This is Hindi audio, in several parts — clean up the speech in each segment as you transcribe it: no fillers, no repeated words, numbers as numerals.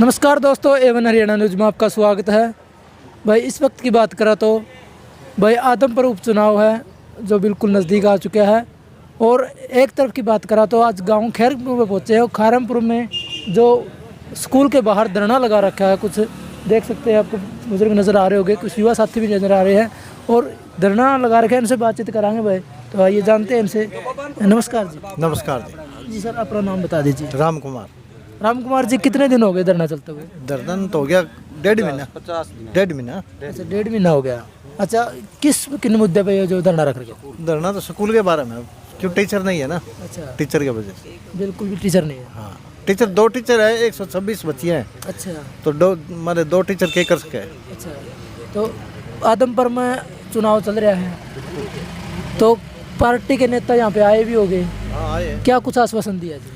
नमस्कार दोस्तों, एवन हरियाणा न्यूज़ में आपका स्वागत है। भाई इस वक्त की बात करा तो भाई आदमपुर उपचुनाव है जो बिल्कुल नज़दीक आ चुका है। और एक तरफ की बात करा तो आज गांव खैरपुर में पहुंचे हैं और खैरमपुर में जो स्कूल के बाहर धरना लगा रखा है, कुछ देख सकते हैं, आपको बुजुर्ग नज़र आ रहे होंगे, कुछ युवा साथी भी नज़र आ रहे हैं और धरना लगा रखे हैं। इनसे बातचीत कराएंगे भाई, तो आइए जानते हैं इनसे। नमस्कार जी। नमस्कार जी सर, अपना नाम बता दीजिए। राम कुमार। राम कुमार जी, कितने दिन हो गए धरना चलते हुए? दर्दन तो हो गया 1.5 महीना। 1.5 महीना। अच्छा, 1.5 महीना हो गया। अच्छा, किन मुद्दे पे ये जो धरना रख रखे? धरना तो स्कूल के बारे में, क्यों टीचर नहीं है ना। अच्छा, टीचर की वजह से। बिल्कुल भी टीचर नहीं है। हाँ, टीचर 2 टीचर है, 126 बच्चियाँ हैं। अच्छा तो हमारे 2 टीचर के कर सके। अच्छा, तो आदमपुर में चुनाव चल रहा है तो पार्टी के नेता यहाँ पे आए भी होंगे, हाँ आए। क्या कुछ आश्वासन दिया जी?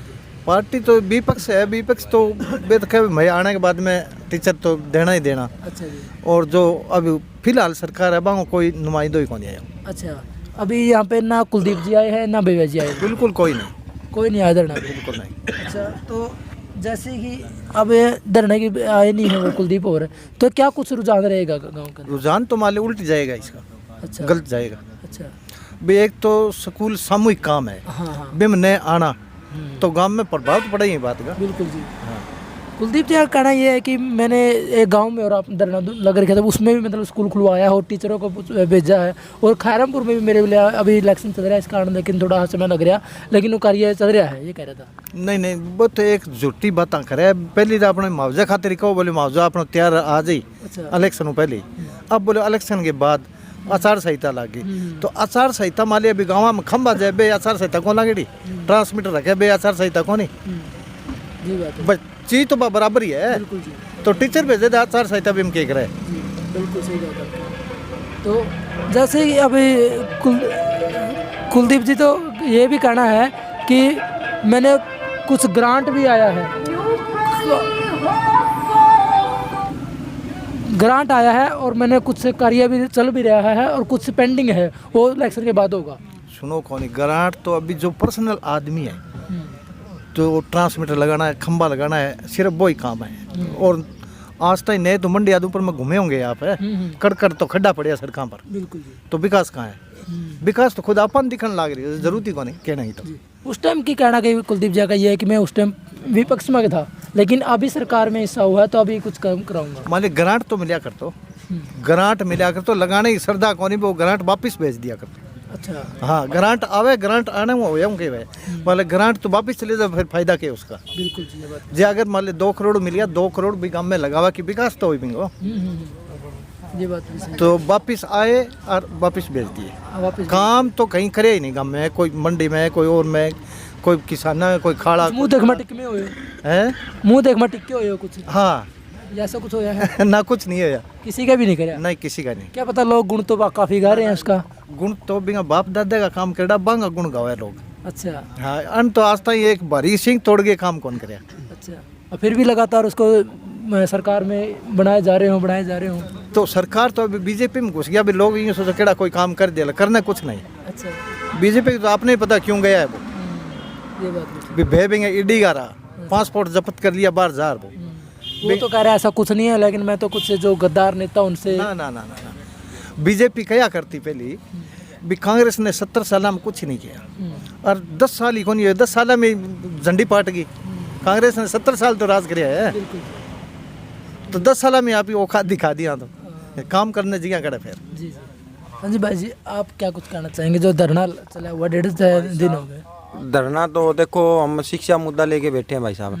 पार्टी तो विपक्ष है, विपक्ष तो बेतखे भाई आने के बाद में टीचर तो देना ही देना। अच्छा जी। और जो अभी फिलहाल सरकार है वहाँ कोई नुमाइंदो ही कौन आया। अच्छा, अभी यहाँ पे ना कुलदीप जी आए हैं ना बेबा जी आए हैं? बिल्कुल कोई नहीं, कोई नहीं आया धरना पे? बिल्कुल नहीं। अच्छा, तो जैसे कि अब ये धरने की आए नहीं है वो कुलदीप और, तो क्या कुछ रुझान रहेगा गाँव का? रुझान तो मान लो उल्ट जाएगा, इसका अच्छा, गलत जाएगा। अच्छा। भी एक तो स्कूल सामूहिक काम है, हाँ हाँ, बिम न आना तो गांव में प्रभाव तो पड़ा ही बात का। बिल्कुल जी। हाँ। कुलदीप जी का कहना ये है कि मैंने एक गांव में और आप धरना लग रखा था, उसमें भी मतलब स्कूल खुलवाया है और टीचरों को भेजा है, और खैरमपुर में भी मेरे लिए अभी इलेक्शन चल रहा है इस कारण, लेकिन थोड़ा समय लग रहा, लेकिन वो कार्य चल रहा है, ये कह रहा था। नहीं नहीं, वो तो एक झूठी बात करे। पहले तो अपने मुआवजा खातिर कहो, बोले मुआवजा अपना तैयार आ जाई अच्छा। इलेक्शन पहले। अब बोले इलेक्शन के बाद आचार संहिता लागी, तो आचार संहिता मान लिया अभी गाँव में खंबा जाए बे आचार संहिता कौन लागेड़ी, ट्रांसमीटर रखे बे आचार संहिता कौन ही। जी बात है, बस चीज तो बराबर ही है। बिल्कुल जी। तो टीचर भेजे आचार संहिता भी हम क्या करे। जी बिल्कुल सही बात है। तो जैसे कि अभी कुलदीप जी तो ये भी कहना है कि मैंने कुछ ग्रांट भी आया है, ग्रांट आया है और मैंने कुछ कार्य भी चल भी रहा है और कुछ पेंडिंग है, वो इलेक्शन के बाद होगा। सुनो कौन ग्रांट तो अभी जो पर्सनल आदमी है तो ट्रांसमीटर लगाना है, खंबा लगाना है, सिर्फ वो ही काम है। और आज तक नहीं तो मंडी आदमपुर में घूमे होंगे आप है, कड़ तो खड्डा पड़े सड़कों पर। बिल्कुल जी। तो विकास कहाँ है? विकास तो खुद अपन दिखने लग रही है, जरूरत ही कौन है कहना ही। तो उस टाइम की कहना कि कुलदीप जी का ये है कि मैं उस टाइम विपक्ष में था, लेकिन अभी सरकार में हिस्सा हुआ है तो अभी कुछ काम कराऊंगा। मान ली ग्रांट तो मिला कर, तो ग्रांट मिला कर तो लगाने की श्रद्धा कौन, वो ग्रांट वापिस भेज दिया कर। अच्छा। हाँ, ग्रांट आवे, ग्रांट आने में हो के वे मतलब ग्रांट तो वापिस चले जाए, फिर फायदा क्या उसका। बिल्कुल जी, ये बात। जे अगर मान ली 2 करोड़ मिल गया, 2 करोड़ भी गाँव में लगावा कि विकास तो हुई बिंगो, ये बात भी सही। तो वापिस आए और वापिस भेज दिए। वापस काम तो कहीं करे ही नहीं गाँव में, कोई मंडी में, कोई और में, कोई किसान में, कोई खाड़ा मुंह देख में टिक में होयो है। मुंह देख में टिक के होयो कुछ हाँ ऐसा कुछ होया है? ना कुछ नहीं है, किसी का भी नहीं कराया? नहीं किसी का नहीं। क्या पता, लोग गुण तो काफी गा रहे हैं उसका। गुण तो बिना बाप दादा का काम करेगा, बांगा गुण गावे लोग। अच्छा हाँ, अन तो आज तक एक भारी सिंह तोड़ के काम कौन करे। अच्छा, और फिर भी लगातार उसको सरकार में बनाए जा रहे हो। तो सरकार तो अभी बीजेपी में घुस गया, अभी लोग यूँ सोचा केड़ा कोई काम कर दिया, करना कुछ नहीं। अच्छा, बीजेपी तो आपने ही पता क्यों गया है वो। ये बात भी। भी भेबेंगे ईडी का रहा, पासपोर्ट जब्त कर लिया बाहर जार वो तो कह रहा है ऐसा कुछ नहीं है, लेकिन मैं तो कुछ जो गद्दार नेता उनसे। ना ना ना ना ना, बीजेपी क्या करती पहली भी, कांग्रेस ने 70 साल में कुछ नहीं किया और 10 साल ही कौन, 10 साल में झंडी पाट गई। कांग्रेस ने 70 साल तो राज किया है, बिल्कुल तो 10 साल में आप ही औकात दिखा दिया, तो काम करने जगह करे फिर। जी जी। हाँ जी भाई जी, आप क्या कुछ कहना चाहेंगे? जो धरना चला हुआ 1.5 दिन हो गए। धरना तो देखो, हम शिक्षा मुद्दा लेके बैठे हैं भाई साहब।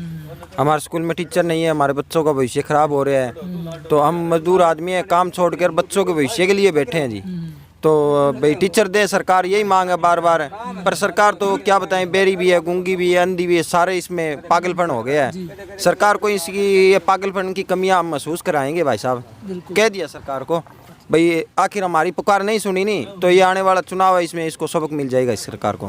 हमारे स्कूल में टीचर नहीं है, हमारे बच्चों का भविष्य खराब हो रहा है, तो हम मजदूर आदमी हैं, काम छोड़कर बच्चों के भविष्य के लिए बैठे हैं जी। तो भाई टीचर दे, सरकार यही मांग है बार बार, पर सरकार तो क्या बताएं, बेरी भी है, गूंगी भी है, अंधी भी है, सारे इसमें पागलपन हो गया है। सरकार को इसकी ये पागलपन की कमियां हम महसूस कराएंगे भाई साहब। कह दिया सरकार को भाई, आखिर हमारी पुकार नहीं सुनी नहीं, तो ये आने वाला चुनाव है, इसमें इसको सबक मिल जाएगा इस सरकार को।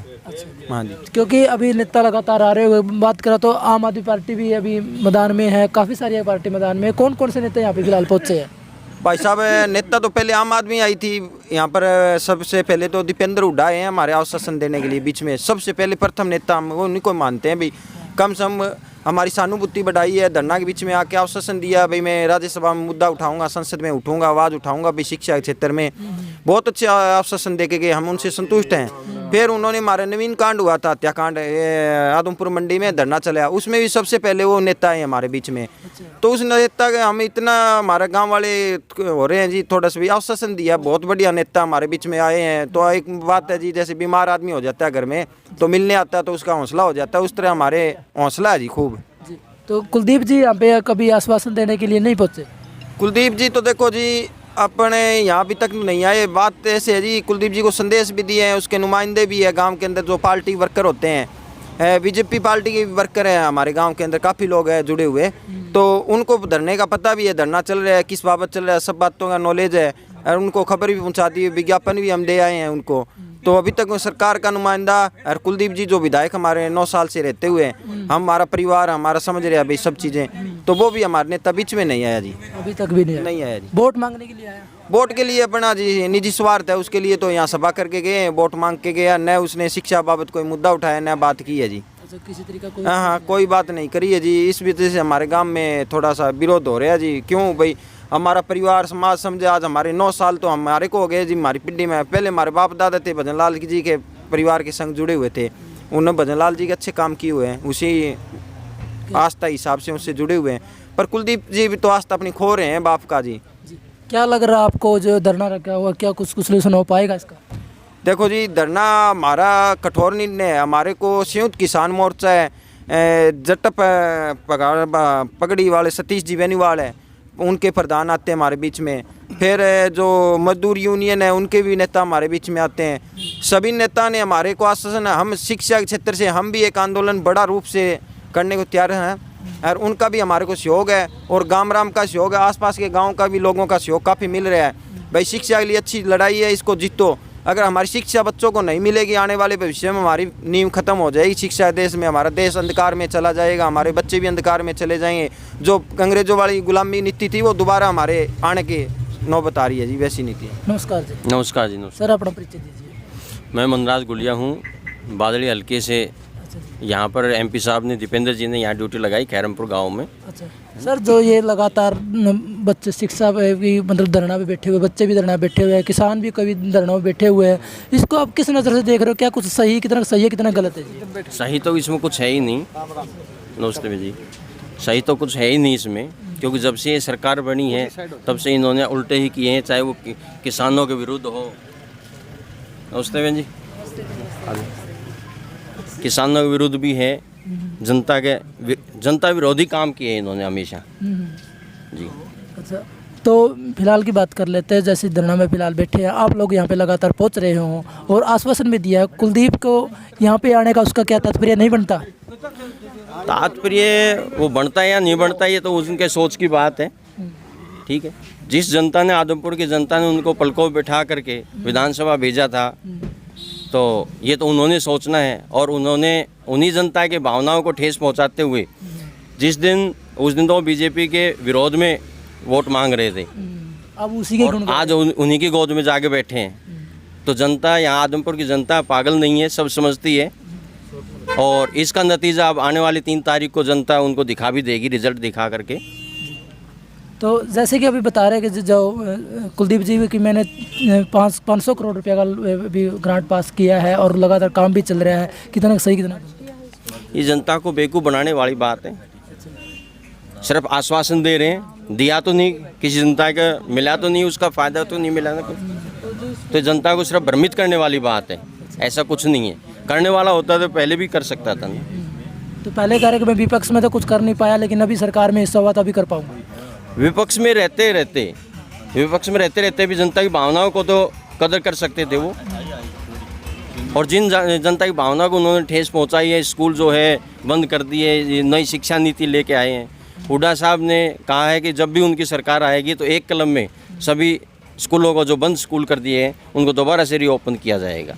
हाँ जी, क्योंकि अभी नेता लगातार आ रहे हो, बात करा तो आम आदमी पार्टी भी अभी मैदान में है, काफ़ी सारी पार्टी मैदान में। कौन कौन से नेता यहाँ पे फिलहाल पहुँचे हैं? भाई साहब नेता तो पहले आम आदमी आई थी यहाँ पर, सबसे पहले तो दीपेंद्र हुड्डा हैं हमारे आश्वासन देने के लिए बीच में, सबसे पहले प्रथम नेता हम वो उन्हीं को मानते हैं भाई। कम से कम हमारी सहानुभूति बढ़ाई है, धरना के बीच में आके आश्वासन दिया भाई मैं राज्यसभा में मुद्दा उठाऊंगा, संसद में उठूंगा, आवाज़ उठाऊंगा भाई शिक्षा के क्षेत्र में। बहुत अच्छे आश्वासन दे के गए, हम उनसे संतुष्ट हैं। फिर उन्होंने हमारा नवीन कांड हुआ था, हत्याकांड, आदमपुर मंडी में धरना चला, उसमें भी सबसे पहले वो नेता है हमारे बीच में। तो उस नेता का हम इतना, हमारे गाँव वाले हो रहे हैं जी, थोड़ा सा भी आश्वासन दिया, बहुत बढ़िया नेता हमारे बीच में आए हैं। तो एक बात है जी, जैसे बीमार आदमी हो जाता है घर में तो मिलने आता है तो उसका हौसला हो जाता है, उस तरह हमारे हौसला है जी खूब। जी, तो कुलदीप जी यहाँ पे कभी आश्वासन देने के लिए नहीं पहुँचे? कुलदीप जी तो देखो जी अपने यहाँ अभी तक नहीं आए। बात ऐसे है जी, कुलदीप जी को संदेश भी दिए हैं, उसके नुमाइंदे भी है गांव के अंदर जो पार्टी वर्कर होते हैं, बीजेपी पार्टी के वर्कर हैं हमारे गांव के अंदर, काफ़ी लोग हैं जुड़े हुए। तो उनको धरने का पता भी है, धरना चल रहा है, किस बाबत चल रहा है, सब बातों का नॉलेज है, और उनको खबर भी पहुँचा दी है, विज्ञापन भी हम दे आए हैं उनको। तो अभी तक सरकार का नुमाइंदा और कुलदीप जी जो विधायक हमारे 9 साल से रहते हुए, हमारा परिवार हमारा समझ रहे हैं भाई सब चीज़ें, तो वो भी हमारे नेता बीच में नहीं आया जी, अभी तक भी नहीं आया जी। वोट मांगने के लिए आया? वोट के लिए अपना जी निजी स्वार्थ है, उसके लिए तो यहाँ सभा करके गए, वोट मांग के गया, न उसने शिक्षा बाबत कोई मुद्दा उठाया, न बात की है जी। अच्छा, किसी तरीका कोई? हाँ, कोई बात नहीं करी है जी। इस वजह से हमारे गांव में थोड़ा सा विरोध हो रहा है जी। क्यों भाई, हमारा परिवार समाज समझे, आज हमारे 9 साल तो हमारे को हो गए जी, हमारी पीढ़ी में। पहले हमारे बाप दादा थे, भजन लाल जी के परिवार के संग जुड़े हुए थे, उन्होंने भजन लाल जी के अच्छे काम किए हुए हैं, उसी आस्था हिसाब से उससे जुड़े हुए हैं। पर कुलदीप जी भी तो आस्था अपनी खो रहे हैं बाप का जी। क्या लग रहा है आपको जो धरना रखा हुआ, क्या कुछ सोल्यूशन हो पाएगा इसका? देखो जी, धरना हमारा कठोर निर्णय है। हमारे को संयुक्त किसान मोर्चा है, जट पगड़ी वाले सतीश जी बेनीवाल है, उनके प्रधान आते हैं हमारे बीच में। फिर जो मजदूर यूनियन है उनके भी नेता हमारे बीच में आते हैं। सभी नेता ने हमारे को आश्वासन, हम शिक्षा के क्षेत्र से हम भी एक आंदोलन बड़ा रूप से करने को तैयार हैं, और उनका भी हमारे को सहयोग है, और गाम राम का सहयोग है, आसपास के गांव का भी लोगों का सहयोग काफ़ी मिल रहा है। भाई शिक्षा के लिए अच्छी लड़ाई है, इसको जीतो। अगर हमारी शिक्षा बच्चों को नहीं मिलेगी, आने वाले भविष्य में हमारी नींव खत्म हो जाएगी शिक्षा देश में, हमारा देश अंधकार में चला जाएगा, हमारे बच्चे भी अंधकार में चले जाएंगे। जो अंग्रेजों वाली गुलामी नीति थी वो दोबारा हमारे आने की नौबत आ रही है जी, वैसी नीति है। नमस्कार जी। नमस्कार जी। नमस्कार सर, अपना परिचय दीजिए। मैं मनराज गुलिया हूँ, बादली हल्के से। यहाँ पर एमपी साहब ने, दीपेंद्र जी ने यहाँ ड्यूटी लगाई खैरमपुर गांव में। अच्छा सर, जो ये लगातार बच्चे शिक्षा की मतलब धरना पे बैठे हुए, बच्चे भी धरना बैठे हुए हैं, किसान भी कभी धरना में बैठे हुए हैं, इसको आप किस नज़र से देख रहे हो? क्या कुछ सही, कितना सही है, कितना गलत है जी? सही तो इसमें कुछ है ही नहीं। नमस्ते जी। सही तो कुछ है ही नहीं इसमें, क्योंकि जब से ये सरकार बनी है तब से इन्होंने उल्टे ही किए हैं, चाहे वो किसानों के विरुद्ध हो। नमस्ते बहन जी। किसानों के विरुद्ध भी है, जनता विरोधी काम किए हैं इन्होंने हमेशा जी। अच्छा, तो फिलहाल की बात कर लेते हैं। जैसे धरना में फिलहाल बैठे हैं, आप लोग यहाँ पे लगातार पहुँच रहे हों और आश्वासन भी दिया है, कुलदीप को यहाँ पे आने का उसका क्या तात्पर्य नहीं बनता? तात्पर्य वो बनता है या नहीं बनता, ये तो उनके सोच की बात है। ठीक है, जिस जनता ने, आदमपुर की जनता ने उनको पलकों पे बैठा करके विधानसभा भेजा था, तो ये तो उन्होंने सोचना है, और उन्होंने उन्हीं जनता के भावनाओं को ठेस पहुंचाते हुए उस दिन तो बीजेपी के विरोध में वोट मांग रहे थे, अब उसी के और आज उन्हीं की गोद में जाके बैठे हैं। तो जनता, यहाँ आदमपुर की जनता पागल नहीं है, सब समझती है, और इसका नतीजा अब आने वाली 3 तारीख को जनता उनको दिखा भी देगी, रिजल्ट दिखा करके। तो जैसे कि अभी बता रहे हैं कि जो कुलदीप जी की मैंने 500 करोड़ रुपया का भी ग्रांट पास किया है और लगातार काम भी चल रहा है, कितना सही कितना गलत? ये जनता को बेवकूफ़ बनाने वाली बात है। सिर्फ आश्वासन दे रहे हैं, दिया तो नहीं, किसी जनता का मिला तो नहीं, उसका फ़ायदा तो नहीं मिला ना कुछ। तो जनता को सिर्फ भ्रमित करने वाली बात है, ऐसा कुछ नहीं है। करने वाला होता तो पहले भी कर सकता था ना। तो पहले कह रहे कि मैं विपक्ष में तो कुछ कर नहीं पाया, लेकिन अभी सरकार में हिस्सा हुआ तो अभी कर पाऊँगा। विपक्ष में रहते रहते भी जनता की भावनाओं को तो कदर कर सकते थे वो, और जिन जनता की भावनाओं को उन्होंने ठेस पहुंचाई है, स्कूल जो है बंद कर दिए, नई शिक्षा नीति लेके आए हैं। हुड्डा साहब ने कहा है कि जब भी उनकी सरकार आएगी तो एक कलम में सभी स्कूलों को जो बंद स्कूल कर दिए हैं उनको दोबारा से रीओपन किया जाएगा।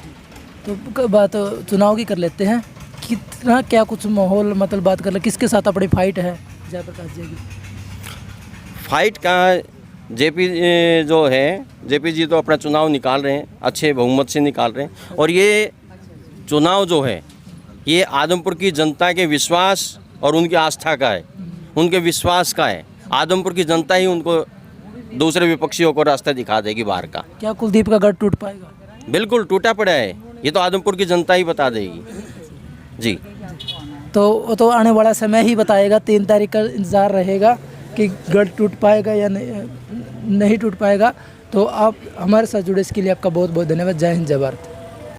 तो बात चुनाव की कर लेते हैं, कितना क्या कुछ माहौल, मतलब बात कर ले किसके साथ अपनी फाइट है जयप्रकाश जी की? फाइट कहाँ, जेपी जी तो अपना चुनाव निकाल रहे हैं, अच्छे बहुमत से निकाल रहे हैं, और ये चुनाव जो है ये आदमपुर की जनता के विश्वास और उनकी आस्था का है, उनके विश्वास का है। आदमपुर की जनता ही उनको दूसरे विपक्षियों को रास्ता दिखा देगी बाहर का। क्या कुलदीप का गढ़ टूट पाएगा? बिल्कुल टूटा पड़ा है, ये तो आदमपुर की जनता ही बता देगी जी। तो वो तो आने वाला समय ही बताएगा, 3 तारीख का इंतज़ार रहेगा कि गढ़ टूट पाएगा या नहीं टूट पाएगा। तो आप हमारे साथ जुड़े इसके लिए आपका बहुत बहुत धन्यवाद। जय हिंद, जय भारत।